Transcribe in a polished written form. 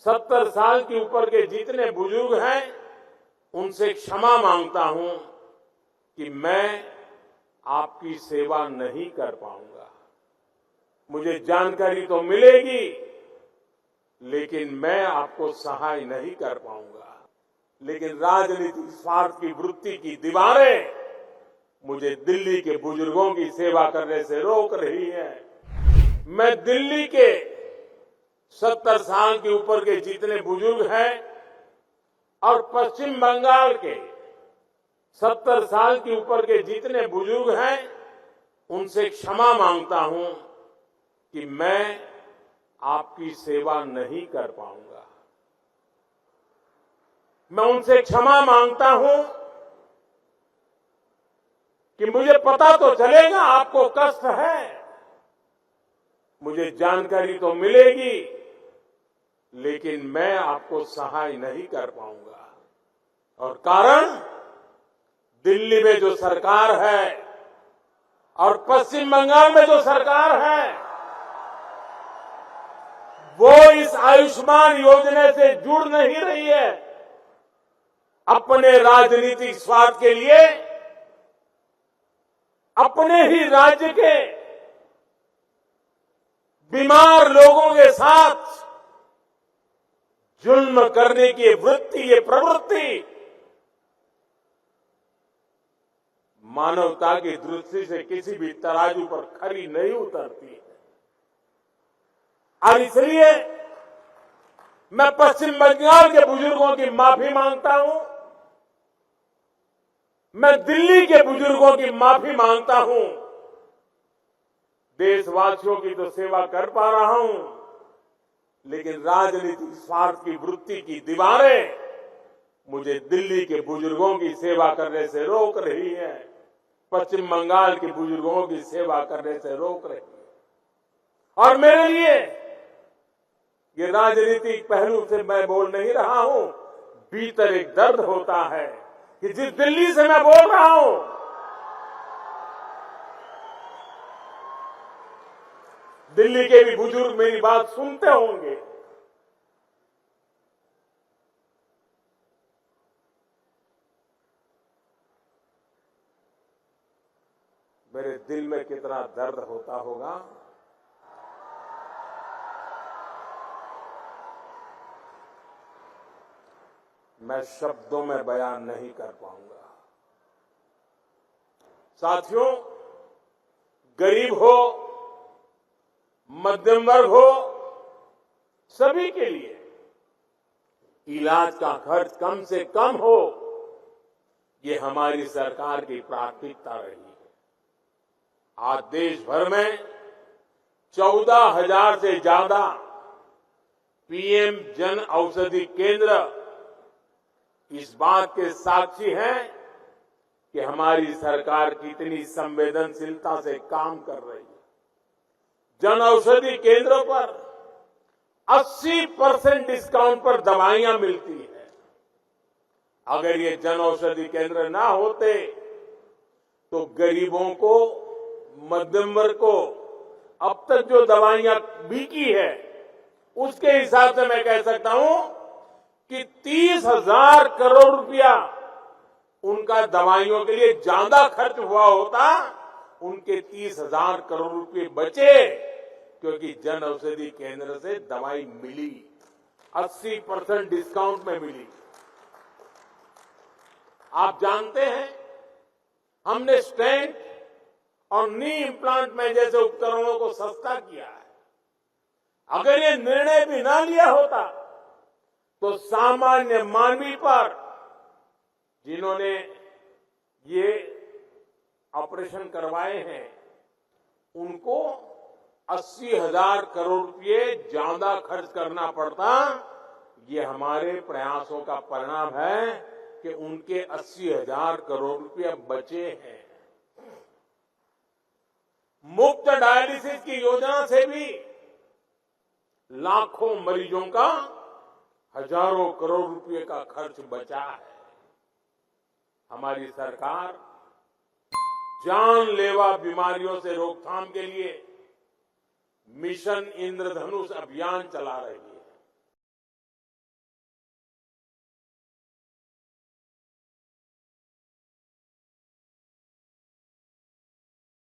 70 साल के ऊपर के जितने बुजुर्ग हैं उनसे क्षमा मांगता हूं कि मैं आपकी सेवा नहीं कर पाऊंगा। मुझे जानकारी तो मिलेगी, लेकिन मैं आपको सहाय नहीं कर पाऊंगा। लेकिन राजनीतिक स्वार्थ की वृत्ति की दीवारें मुझे दिल्ली के बुजुर्गों की सेवा करने से रोक रही है। मैं दिल्ली के 70 साल के ऊपर के जितने बुजुर्ग हैं और पश्चिम बंगाल के 70 साल के ऊपर के जितने बुजुर्ग हैं उनसे क्षमा मांगता हूं कि मैं आपकी सेवा नहीं कर पाऊंगा। मैं उनसे क्षमा मांगता हूं कि मुझे पता तो चलेगा आपको कष्ट है, मुझे जानकारी तो मिलेगी, लेकिन मैं आपको सहाय नहीं कर पाऊंगा। और कारण, दिल्ली में जो सरकार है और पश्चिम बंगाल में जो सरकार है वो इस आयुष्मान योजना से जुड़ नहीं रही है। अपने राजनीतिक स्वार्थ के लिए अपने ही राज्य के बीमार लोगों के साथ जुल्म करने की वृत्ति, ये प्रवृत्ति मानवता की दृष्टि से किसी भी तराजू पर खरी नहीं उतरती है। और इसलिए मैं पश्चिम बंगाल के बुजुर्गों की माफी मांगता हूं, मैं दिल्ली के बुजुर्गों की माफी मांगता हूं। देशवासियों की तो सेवा कर पा रहा हूं, लेकिन राजनीतिक स्वार्थ की वृत्ति की दीवारें मुझे दिल्ली के बुजुर्गों की सेवा करने से रोक रही है, पश्चिम बंगाल के बुजुर्गों की सेवा करने से रोक रही है। और मेरे लिए ये राजनीतिक पहलू से मैं बोल नहीं रहा हूं, भीतर एक दर्द होता है कि जिस दिल्ली से मैं बोल रहा हूं, दिल्ली के भी बुजुर्ग मेरी बात सुनते होंगे। मेरे दिल में कितना दर्द होता होगा। मैं शब्दों में बयान नहीं कर पाऊंगा। साथियों, गरीब हो, मध्यम वर्ग हो, सभी के लिए इलाज का खर्च कम से कम हो, ये हमारी सरकार की प्राथमिकता रही है। आज देश भर में 14,000 से ज्यादा पीएम जन औषधि केंद्र इस बात के साक्षी हैं कि हमारी सरकार कितनी संवेदनशीलता से काम कर रही है। जन औषधि केंद्रों पर 80% डिस्काउंट पर दवाइयां मिलती है। अगर ये जन औषधि केंद्र ना होते तो गरीबों को, मध्यम वर्ग को अब तक जो दवाइयां बिकी है उसके हिसाब से मैं कह सकता हूं कि 30,000 करोड़ रुपया उनका दवाइयों के लिए ज्यादा खर्च हुआ होता, उनके 30,000 करोड़ रुपए बचे, क्योंकि जन औषधि केंद्र से दवाई मिली, 80% डिस्काउंट में मिली। आप जानते हैं, हमने स्टेंट और नी इम्प्लांट में जैसे उपकरणों को सस्ता किया है। अगर ये निर्णय भी ना लिया होता तो सामान्य मानवी पर, जिन्होंने ये ऑपरेशन करवाए हैं, उनको 80,000 करोड़ रुपए ज्यादा खर्च करना पड़ता। ये हमारे प्रयासों का परिणाम है कि उनके 80,000 करोड़ रुपए बचे हैं। मुफ्त डायलिसिस की योजना से भी लाखों मरीजों का हजारों करोड़ रुपए का खर्च बचा है। हमारी सरकार जानलेवा बीमारियों से रोकथाम के लिए मिशन इंद्रधनुष अभियान चला रही है।